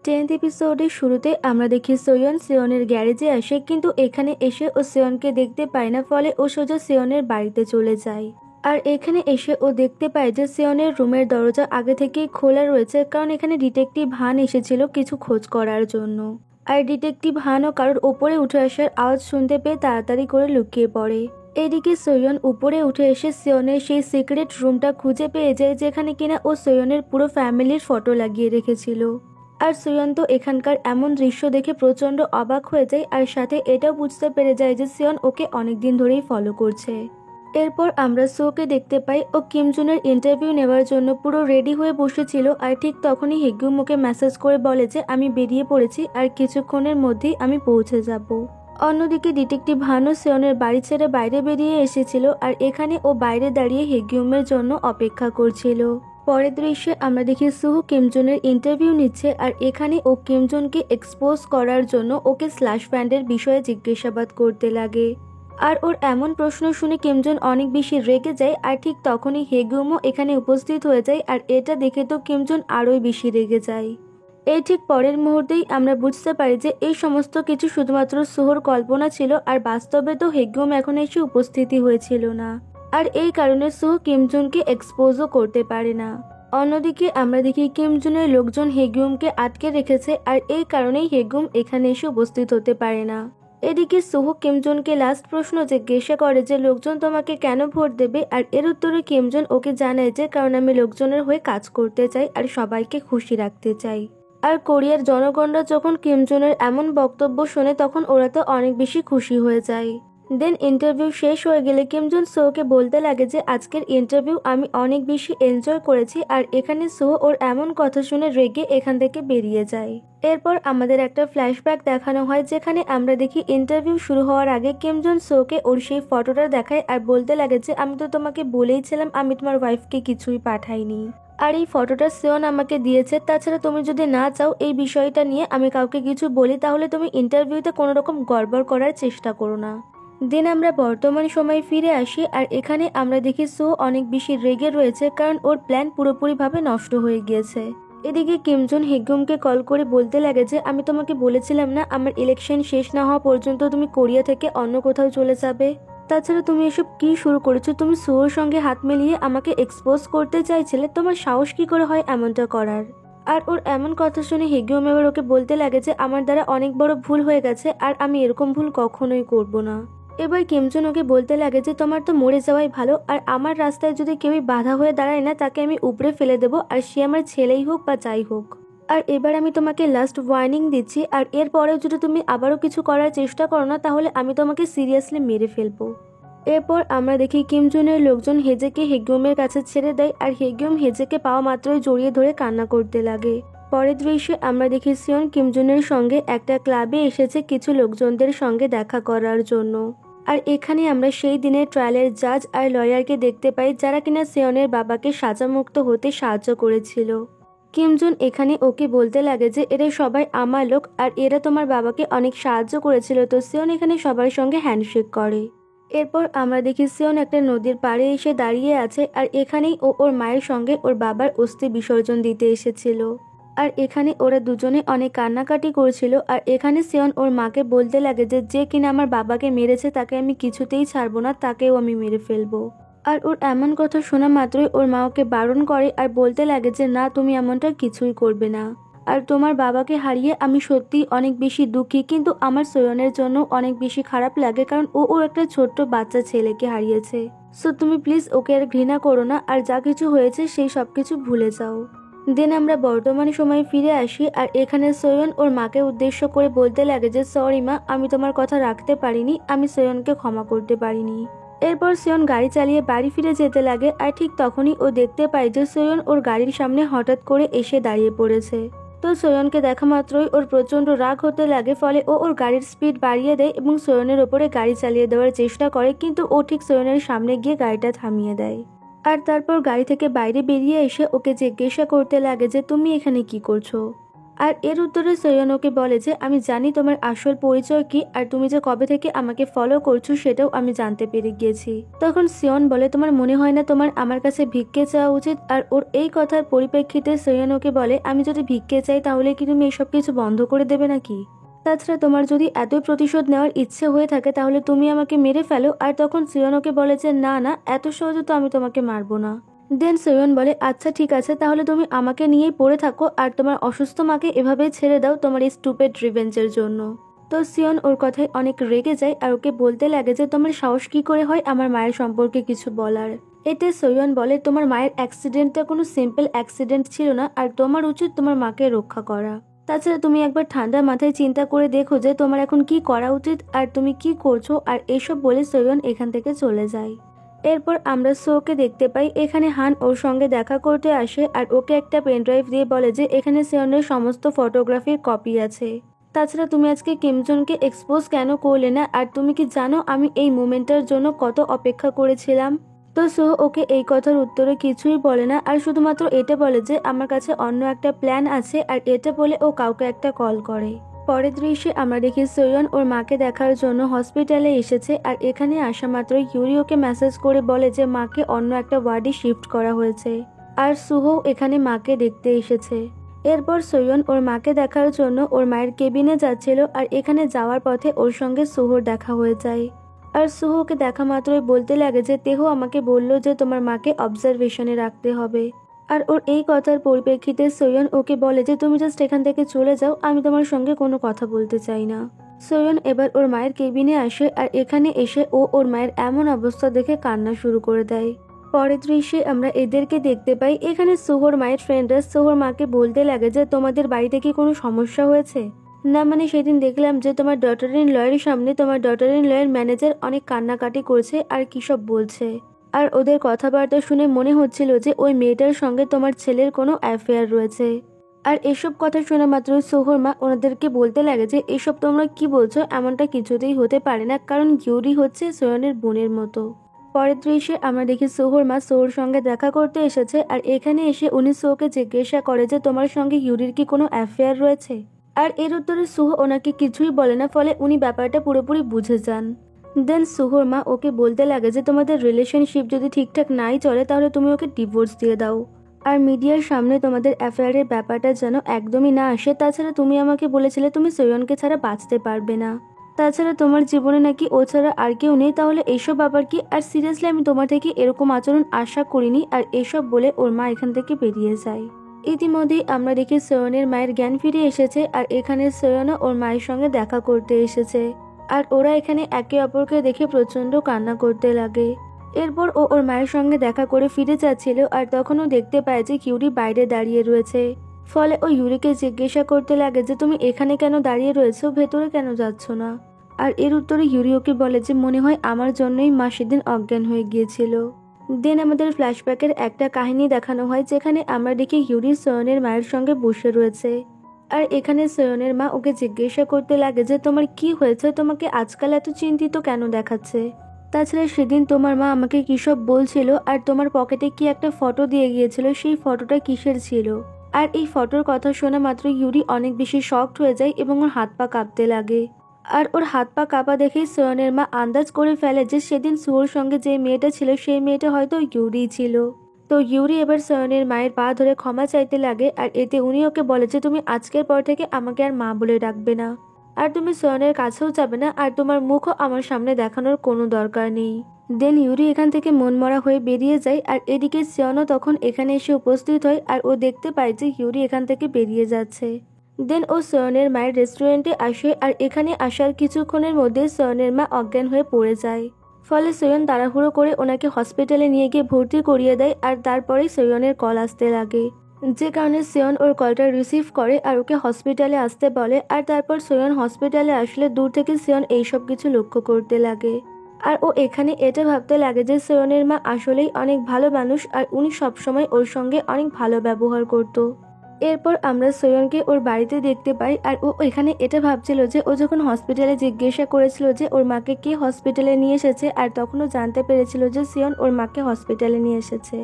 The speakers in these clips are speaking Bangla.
10th এপিসোডের শুরুতে আমরা দেখি সোয়ন সিয়নের গ্যারেজে আসে, কিন্তু এখানে এসে ও সিয়নকে দেখতে পায় না, ফলে ও সোজা সিয়নের বাড়িতে চলে যায়। আর এখানে এসে ও দেখতে পায় যে সিয়নের রুমের দরজা আগে থেকেই খোলা রয়েছে, কারণ এখানে ডিটেকটিভ হান এসেছিল কিছু খোঁজ করার জন্য। আর ডিটেকটিভ হানও কারোর ওপরে উঠে আসার আওয়াজ শুনতে পেয়ে তাড়াতাড়ি করে লুকিয়ে পড়ে। এদিকে সোয়ন উপরে উঠে এসে সিয়নের সেই সিক্রেট রুমটা খুঁজে পেয়ে যায়, যেখানে কিনা ও সোয়নের পুরো ফ্যামিলির ফটো লাগিয়ে রেখেছিল। আর সিয়ন তো এখানকার এমন দৃশ্য দেখে প্রচন্ড অবাক হয়ে যায়, আর সাথে এটাও বুঝতে পেরে যায় যে সিয়ন ওকে অনেকদিন ধরেই ফলো করছে। এরপর আমরা সোকে দেখতে পাই ও কিমজুনের ইন্টারভিউ নেওয়ার জন্য পুরো রেডি হয়ে বসেছিল, আর ঠিক তখনই হেগুম ওকে মেসেজ করে বলে যে আমি বেরিয়ে পড়েছি আর কিছুক্ষণের মধ্যেই আমি পৌঁছে যাব। অন্যদিকে ডিটেকটিভ হানও সিয়নের বাড়ি ছেড়ে বাইরে বেরিয়ে এসেছিল, আর এখানে ও বাইরে দাঁড়িয়ে হেগুমের জন্য অপেক্ষা করছিল। পরের দৃশ্যে আমরা দেখি সুহু কিমজুনের ইন্টারভিউ নিচ্ছে, আর এখানে ও কিমজুনকে এক্সপোজ করার জন্য ওকে স্ল্যাশ ব্যান্ডের বিষয়ে জিজ্ঞাসাবাদ করতে লাগে। আর ওর এমন প্রশ্ন শুনে কিমজুন অনেক বেশি রেগে যায়, আর ঠিক তখনই হেগুমও এখানে উপস্থিত হয়ে যায়, আর এটা দেখে তো কিমজুন আরোই বেশি রেগে যায়। এই ঠিক পরের মুহূর্তেই আমরা বুঝতে পারি যে এই সমস্ত কিছু শুধুমাত্র সুহুর কল্পনা ছিল, আর বাস্তবে তো হেগুম এখন এসে উপস্থিতি হয়েছিল না, আর এই কারণে সুহু কিমজুনকে এক্সপোজও করতে পারে না। অন্যদিকে আমরা দেখি কিমজুনের লোকজন হেগুমকে আটকে রেখেছে, আর এই কারণেই হেগুম এখানে এসে উপস্থিত হতে পারে না। এদিকে সুহু কিমজুনকে লাস্ট প্রশ্ন জিজ্ঞাসা করে যে লোকজন তোমাকে কেন ভোট দেবে, আর এর উত্তরে কিমজুন ওকে জানায় যে কারণ আমি লোকজনের হয়ে কাজ করতে চাই আর সবাইকে খুশি রাখতে চাই। আর কোরিয়ার জনগণরা যখন কিমজুনের এমন বক্তব্য শোনে তখন ওরা তো অনেক বেশি খুশি হয়ে যায়। দেন ইন্টারভিউ শেষ হয়ে গেলে কিমজুন সোকে বলতে লাগে যে আজকের ইন্টারভিউ আমি অনেক বেশি এনজয় করেছি, আর এখানে সো ওর এমন কথা শুনে রেগে এখান থেকে বেরিয়ে যায়। এরপর আমাদের একটা ফ্ল্যাশব্যাক দেখানো হয়, যেখানে আমরা দেখি ইন্টারভিউ শুরু হওয়ার আগে কিমজুন সোকে ওর সেই ফটোটা দেখায়, আর বলতে লাগে যে আমি তো তোমাকে বলেইছিলাম আমি তোমার ওয়াইফকে কিছুই পাঠাইনি, আর এই ফটোটা সিয়ন আমাকে দিয়েছে। তাছাড়া তুমি যদি না চাও এই বিষয়টা নিয়ে আমি কাউকে কিছু বলি, তাহলে তুমি ইন্টারভিউতে কোনো রকম গড়বড় করার চেষ্টা করো না। দেন আমরা বর্তমান সময় ফিরে আসি, আর এখানে আমরা দেখি সো অনেক বেশি রেগে রয়েছে, কারণ ওর প্ল্যান পুরোপুরিভাবে নষ্ট হয়ে গিয়েছে। এদিকে কিমজুন হেগুমকে কল করে বলতে লাগে যে আমি তোমাকে বলেছিলাম না আমার ইলেকশন শেষ না হওয়া পর্যন্ত তুমি কোরিয়া থেকে অন্য কোথাও চলে যাবে। তাছাড়া তুমি এসব কি শুরু করেছো? তুমি সোর সঙ্গে হাত মিলিয়ে আমাকে এক্সপোজ করতে চাইছিলে, তোমার সাহস কি করে হয় এমনটা করার? আর ওর এমন কথা শুনে হেগুম এবার ওকে বলতে লাগে যে আমার দ্বারা অনেক বড় ভুল হয়ে গেছে, আর আমি এরকম ভুল কখনোই করব না। এবার কিমজুন ওকে বলতে লাগে যে তোমার তো মরে যাওয়াই ভালো, আর আমার রাস্তায় যদি কেউই বাধা হয়ে দাঁড়ায় না তাকে আমি উপড়ে ফেলে দেবো, আর সে আমার ছেলেই হোক বা যাই হোক। আর এবার আমি তোমাকে লাস্ট ওয়ার্নিং দিচ্ছি, আর এরপরেও যদি তুমি আবারও কিছু করার চেষ্টা করো না তাহলে আমি তোমাকে সিরিয়াসলি মেরে ফেলবো। এরপর আমরা দেখি কিমজুনের লোকজন হেজেকে হেগুমের কাছে ছেড়ে দেয়, আর হেগুম হেজেকে পাওয়া মাত্রই জড়িয়ে ধরে কান্না করতে লাগে। পরের দৃশ্যে আমরা দেখি সিয়ন কিমজুনের সঙ্গে একটা ক্লাবে এসেছে কিছু লোকজনদের সঙ্গে দেখা করার জন্য। আর এখানে আমরা সেই দিনের ট্রায়ালের জাজ আর লয়ারকে দেখতে পাই, যারা কিনা সিয়নের বাবাকে সাজামুক্ত হতে সাহায্য করেছিল। কিমজুন এখানে ওকে বলতে লাগে যে এরা সবাই আমার লোক, আর এরা তোমার বাবাকে অনেক সাহায্য করেছিল। তো সিয়ন এখানে সবার সঙ্গে হ্যান্ডশেক করে। এরপর আমরা দেখি সিয়ন একটা নদীর পাড়ে এসে দাঁড়িয়ে আছে, আর এখানেই ও ওর মায়ের সঙ্গে ওর বাবার অস্থি বিসর্জন দিতে এসেছিল। আর এখানে ওরা দুজনে অনেক কান্নাকাটি করছিল, আর এখানে সিয়ন ওর মাকে বলতে লাগে যে যে কিনা আমার বাবাকে মেরেছে তাকে আমি কিছুতেই ছাড়বো না, তাকেও আমি মেরে ফেলবো। আর ওর এমন কথা শোনা মাত্রই ওর মা ওকে বারণ করে, আর বলতে লাগে যে না তুমি এমনটা কিছুই করবে না। আর তোমার বাবাকে হারিয়ে আমি সত্যি অনেক বেশি দুঃখী, কিন্তু আমার সোয়নের জন্য অনেক বেশি খারাপ লাগে, কারণ ও একটা ছোট্ট বাচ্চা ছেলেকে হারিয়েছে। সো তুমি প্লিজ ওকে আর ঘৃণা করো না, আর যা কিছু হয়েছে সেই সব কিছু ভুলে যাও। দেন আমরা বর্তমান সময়ে ফিরে আসি, আর এখানে সোয়ন ওর মাকে উদ্দেশ্য করে বলতে লাগে যে সরি মা, আমি তোমার কথা রাখতে পারিনি, আমি সোয়নকে ক্ষমা করতে পারিনি। এরপর সিয়ন গাড়ি চালিয়ে বাড়ি ফিরে যেতে লাগে, আর ঠিক তখনই ও দেখতে পায় যে সোয়ন ওর গাড়ির সামনে হঠাৎ করে এসে দাঁড়িয়ে পড়েছে। তো সোয়নকে দেখা মাত্রই ওর প্রচন্ড রাগ হতে লাগে, ফলে ও ওর গাড়ির স্পিড বাড়িয়ে দেয় এবং সোয়নের ওপরে গাড়ি চালিয়ে দেওয়ার চেষ্টা করে, কিন্তু ও ঠিক সোয়নের সামনে গিয়ে গাড়িটা থামিয়ে দেয়। আর তারপর গাড়ি থেকে বাইরে বেরিয়ে এসে ওকে জিজ্ঞাসা করতে লাগে যে তুমি এখানে কি করছো। আর এর উত্তরে সোয়ন ওকে বলে যে আমি জানি তোমার আসল পরিচয় কি, আর তুমি যে কবে থেকে আমাকে ফলো করছো সেটাও আমি জানতে পেরে গিয়েছি। তখন সিয়ন বলে তোমার মনে হয় না তোমার আমার কাছে ভিক্ষে চাওয়া উচিত? আর ওর এই কথার পরিপ্রেক্ষিতে সোয়ন ওকে বলে আমি যদি ভিক্ষে চাই তাহলে কি তুমি এসব কিছু বন্ধ করে দেবে নাকি? তাছাড়া তোমার যদি এতই প্রতিশোধ নেওয়ার ইচ্ছে হয়ে থাকে তাহলে তুমি আমাকে মেরে ফেলো। আর তখন সিয়ন ওকে বলে যে না না, এত সহজে তো আমি তোমাকে মারবো না। দেন সোয়ন বলে আচ্ছা ঠিক আছে, তাহলে তুমি আমাকে নিয়েই পড়ে থাকো আর তোমার অসুস্থ মাকে এভাবেই ছেড়ে দাও তোমার এই স্টুপিড রিভেঞ্জের জন্য। তো সিয়ন ওর কথায় অনেক রেগে যায় আর ওকে বলতে লাগে যে তোমার সাহস কি করে হয় আমার মায়ের সম্পর্কে কিছু বলার। এতে সোয়ন বলে তোমার মায়ের অ্যাক্সিডেন্টটা কোনো সিম্পল অ্যাক্সিডেন্ট ছিল না, আর তোমার উচিত তোমার মাকে রক্ষা করা। তাছাড়া তুমি একবার ঠান্ডা মাথায় চিন্তা করে দেখো যে তোমার এখন কি করা উচিত আর তুমি কি করছো। আর এসব বলে সোয়ন এখান থেকে চলে যায়। এরপর আমরা সোকে দেখতে পাই এখানে হান ওর সঙ্গে দেখা করতে আসে আর ওকে একটা পেনড্রাইভ দিয়ে বলে যে এখানে সিয়নের সমস্ত ফটোগ্রাফির কপি আছে। তাছাড়া তুমি আজকে কিমজনকে এক্সপোজ কেন করলে না, আর তুমি কি জানো আমি এই মোমেন্টটার জন্য কত অপেক্ষা করেছিলাম? তো সো ওকে এই কথার উত্তরে কিছুই বলে না আর শুধুমাত্র এটা বলে যে আমার কাছে অন্য একটা প্ল্যান আছে, আর এটা বলে ও কাউকে একটা কল করে। পরের দৃশ্যে আমরা দেখি সোয়ন ওর মাকে দেখার জন্য হসপিটালে এসেছে আর এখানে আসা মাত্র ইউরি ওকে মেসেজ করে বলে যে মাকে অন্য একটা ওয়ার্ডে শিফট করা হয়েছে আর সুহো এখানে মাকে দেখতে এসেছে। এরপর সোয়ন ওর মাকে দেখার জন্য ওর মায়ের কেবিনে যাচ্ছিল আর এখানে যাওয়ার পথে ওর সঙ্গে সুহোর দেখা হয়ে যায়। আর সুহোকে দেখা মাত্রই বলতে লাগে যে তেহো আমাকে বলল যে তোমার মাকে অবজারভেশনে রাখতে হবে। আর ওর এই কথার পরিপ্রেক্ষিতে সোয়ন ওকে বলে যে তুমি জাস্ট এখান থেকে চলে যাও, আমি তোমার সঙ্গে কোনো কথা বলতে চাই না। সোয়ন এবার ওর মায়ের কেবিনে আসে আর এখানে এসে ও ওর মায়ের এমন অবস্থা দেখে কান্না শুরু করে দেয়। পরের দৃশ্যে আমরা এদেরকে দেখতে পাই এখানে সোহর মায়ের ফ্রেন্ডরা সোহর মাকে বলতে লাগে যে তোমাদের বাড়িতে কি কোনো সমস্যা হয়েছে না, মানে সেদিন দেখলাম যে তোমার ডটার ইন লয়ের সামনে তোমার ডটার ইন লয়ের ম্যানেজার অনেক কান্নাকাটি করছে আর কি সব বলছে, আর ওদের কথাবার্তা শুনে মনে হচ্ছিল যে ওই মেয়েটার সঙ্গে তোমার ছেলের কোনো অ্যাফেয়ার রয়েছে। আর এসব কথা শোনা মাত্র সোহর মা ওনাদেরকে বলতে লাগে যে এসব তোমরা কি বলছো, এমনটা কিছুতেই হতে পারে না, কারণ ইউরি হচ্ছে সোয়নের বোনের মতো। পরের দৃশ্যে আমরা দেখি সোহর মা সোহর সঙ্গে দেখা করতে এসেছে আর এখানে এসে উনি সোহকে জিজ্ঞাসা করে যে তোমার সঙ্গে ইউরির কি কোনো অ্যাফেয়ার রয়েছে, আর এর উত্তরে সোহ ওনাকে কিছুই বলে না, ফলে উনি ব্যাপারটা পুরোপুরি বুঝে যান। দেন সোহর মা ওকে বলতে লাগে যে তোমাদের রিলেশনশিপ যদি ঠিকঠাক নাই চলে তাহলে তুমি ওকে ডিভোর্স দিয়ে দাও, আর মিডিয়ার সামনে তোমাদের অ্যাফেয়ারের ব্যাপারটা যেন একদমই না আসে। তাছাড়া তুমি আমাকে বলেছিলে তুমি সোয়নকে ছাড়া বাঁচতে পারবে না, তাছাড়া তোমার জীবনে নাকি ও ছাড়া আর কেউ নেই, তাহলে এইসব ব্যাপার কি? আর সিরিয়াসলি আমি তোমার থেকে এরকম আচরণ আশা করিনি। আর এসব বলে ওর মা এখান থেকে বেরিয়ে যায়। ইতিমধ্যেই আমরা দেখি সোয়নের মায়ের জ্ঞান ফিরে এসেছে আর এখানে সোয়নও ওর মায়ের সঙ্গে দেখা করতে এসেছে আর ওরা এখানে একে অপরকে দেখে প্রচন্ড কান্না করতে লাগে। এরপর ও ওর মায়ের সঙ্গে দেখা করে ফিরে যাচ্ছিল আর তখন ও দেখতে পায় যে ইউরি বাইরে দাঁড়িয়ে রয়েছে। ফলে ও ইউরিকে জিজ্ঞাসা করতে লাগে যে তুমি এখানে কেন দাঁড়িয়ে রয়েছো, ভেতরে কেন যাচ্ছ না? আর এর উত্তরে ইউরি ওকে বলে যে মনে হয় আমার জন্যই মা সেদিন অজ্ঞান হয়ে গিয়েছিল। দেন আমাদের ফ্ল্যাশব্যাকের একটা কাহিনী দেখানো হয় যেখানে আমরা দেখি ইউরি সোয়নের মায়ের সঙ্গে বসে রয়েছে আর এখানে সোয়নের মা ওকে জিজ্ঞাসা করতে লাগে যে তোমার কি হয়েছে, তোমাকে আজকাল এত চিন্তিত কেন দেখাচ্ছে? তাছাড়া সেদিন তোমার মা আমাকে কি সব বলছিল, আর তোমার পকেটে কি একটা ফটো দিয়ে গিয়েছিল, সেই ফটোটা কিসের ছিল? আর এই ফটোর কথা শোনা মাত্র ইউরি অনেক বেশি শকড হয়ে যায় এবং ওর হাত পা কাঁপতে লাগে। আর ওর হাত পা কাঁপা দেখেই সোয়নের মা আন্দাজ করে ফেলে যে সেদিন সুয়োর সঙ্গে যে মেয়েটা ছিল সেই মেয়েটা হয়তো ইউরি ছিল। তো ইউরি এবার সোয়নের মায়ের পা ধরে ক্ষমা চাইতে লাগে আর এতে উনি ওকে বলে যে তুমি আজকের পর থেকে আমাকে আর মা বলে ডাকবে না, আর তুমি সোয়নের কাছেও যাবে না, আর তোমার মুখও আমার সামনে দেখানোর কোনো দরকার নেই। দেন ইউরি এখান থেকে মনমরা হয়ে বেরিয়ে যায় আর এদিকে সিয়নও তখন এখানে এসে উপস্থিত হয় আর ও দেখতে পায় যে ইউরি এখান থেকে বেরিয়ে যাচ্ছে। দেন ও সোয়নের মায়ের রেস্টুরেন্টে আসে আর এখানে আসার কিছুক্ষণের মধ্যে সোয়নের মা অজ্ঞান হয়ে পড়ে যায়। ফলে সোয়ন তাড়াহুড়ো করে ওনাকে হসপিটালে নিয়ে গিয়ে ভর্তি করিয়ে দেয় আর তারপরেই সোয়নের কল আসতে লাগে, যে কারণে সিয়ন ওর কলটা রিসিভ করে আর ওকে হসপিটালে আসতে বলে। আর তারপর সোয়ন হসপিটালে আসলে দূর থেকে সিয়ন এইসব কিছু লক্ষ্য করতে লাগে আর ও এখানে এটা ভাবতে লাগে যে সোয়নের মা আসলেই অনেক ভালো মানুষ আর উনি সবসময় ওর সঙ্গে অনেক ভালো ব্যবহার করতো। এরপর আমরা সোয়নকে ওর বাড়িতে দেখতে পাই আর ও এখানে এটা ভাবছিল যে ও যখন হসপিটালে জিজ্ঞাসা করেছিল যে ওর মাকে কে হসপিটালে নিয়ে এসেছে, আর তখনও জানতে পেরেছিল যে সিয়ন ওর মাকে হসপিটালে নিয়ে এসেছে।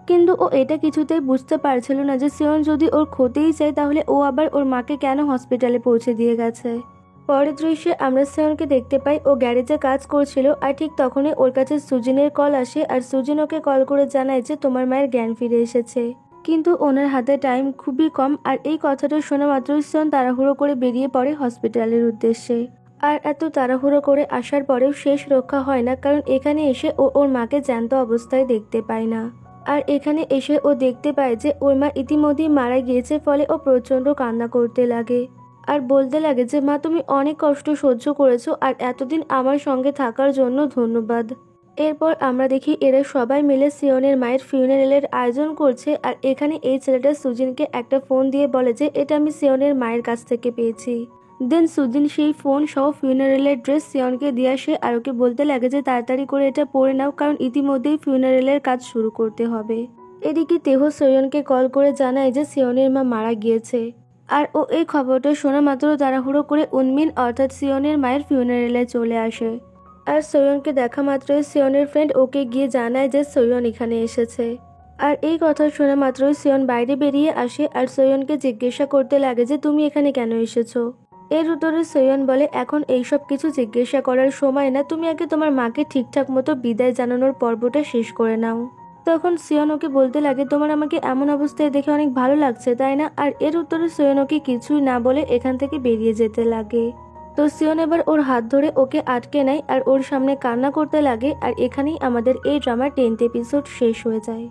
কিন্তু ও এটা কিছুতেই বুঝতে পারছিল না যে সিওন যদি ওর ক্ষতিই চায় তাহলে ও আবার ওর মাকে কেন হসপিটালে পৌঁছে দিয়ে গেছে। পরের দৃশ্যে আমরা সিওনকে দেখতে পাই ও গ্যারেজে কাজ করছিল আর ঠিক তখনই ওর কাছে সুজিনের কল আসে আর সুজিন ওকে কল করে জানায় যে তোমার মায়ের জ্ঞান ফিরে এসেছে। কিন্তু ওনার হাতে টাইম খুবই কম আর এই কথাটা শোনা মাত্রই সিওন তাড়াহুড়ো করে বেরিয়ে পড়ে হসপিটালের উদ্দেশ্যে। আর এত তাড়াহুড়ো করে আসার পরেও শেষ রক্ষা হয় না, কারণ এখানে এসে ও ওর মাকে জ্যান্ত অবস্থায় দেখতে পায় না। আর এখানে এসে ও দেখতে পায় যে ওর মা ইতিমধ্যেই মারা গিয়েছে, ফলে ও প্রচণ্ড কান্না করতে লাগে আর বলতে লাগে যে মা তুমি অনেক কষ্ট সহ্য করেছো আর এতদিন আমার সঙ্গে থাকার জন্য ধন্যবাদ। এরপর আমরা দেখি এরা সবাই মিলে সিওনের মায়ের ফিউনারেলের আয়োজন করছে আর এখানে এই ছেলেটা সুজিনকে একটা ফোন দিয়ে বলে যে এটা আমি সিওনের মায়ের কাছ থেকে পেয়েছি। দেন সুজিন সেই ফোন সহ ফিউনারেলের ড্রেস সিওনকে দিয়ে আসে আর ওকে বলতে লাগে যে তাড়াতাড়ি করে এটা পরে নাও, কারণ ইতিমধ্যেই ফিউনারেলের কাজ শুরু করতে হবে। এদিকে তেহ সিওনকে কল করে জানায় যে সিওনের মা মারা গিয়েছে আর ও এই খবরটা শোনা মাত্র তাড়াহুড়ো করে উনমিন অর্থাৎ সিওনের মায়ের ফিউনারেলে চলে আসে। আর সোয়নকে দেখা মাত্রই সিওনের ফ্রেন্ড ওকে গিয়ে জানায় যে সোয়ন এখানে এসেছে। আর এই কথা শোনা মাত্রই সিওন বাইরে বেরিয়ে আসে আর সোয়নকে জিজ্ঞাসা করতে লাগে যে তুমি এখানে কেন এসেছো। এর উত্তরে সোয়ন বলে এখন এইসব কিছু জিজ্ঞাসা করার সময় না, তুমি আগে তোমার মাকে ঠিকঠাক মতো বিদায় জানানোর পর্বটা শেষ করে নাও। তখন সিওন ওকে বলতে লাগে তোমার আমাকে এমন অবস্থায় দেখে অনেক ভালো লাগছে তাই না। আর এর উত্তরে সোয়ন ওকে কিছুই না বলে এখান থেকে বেরিয়ে যেতে লাগে। তো সিওন এবার ওর হাত ধরে ওকে আটকে নেয় আর ওর সামনে কান্না করতে লাগে। আর এখানেই আমাদের এই ড্রামার 10th এপিসোড শেষ হয়ে যায়।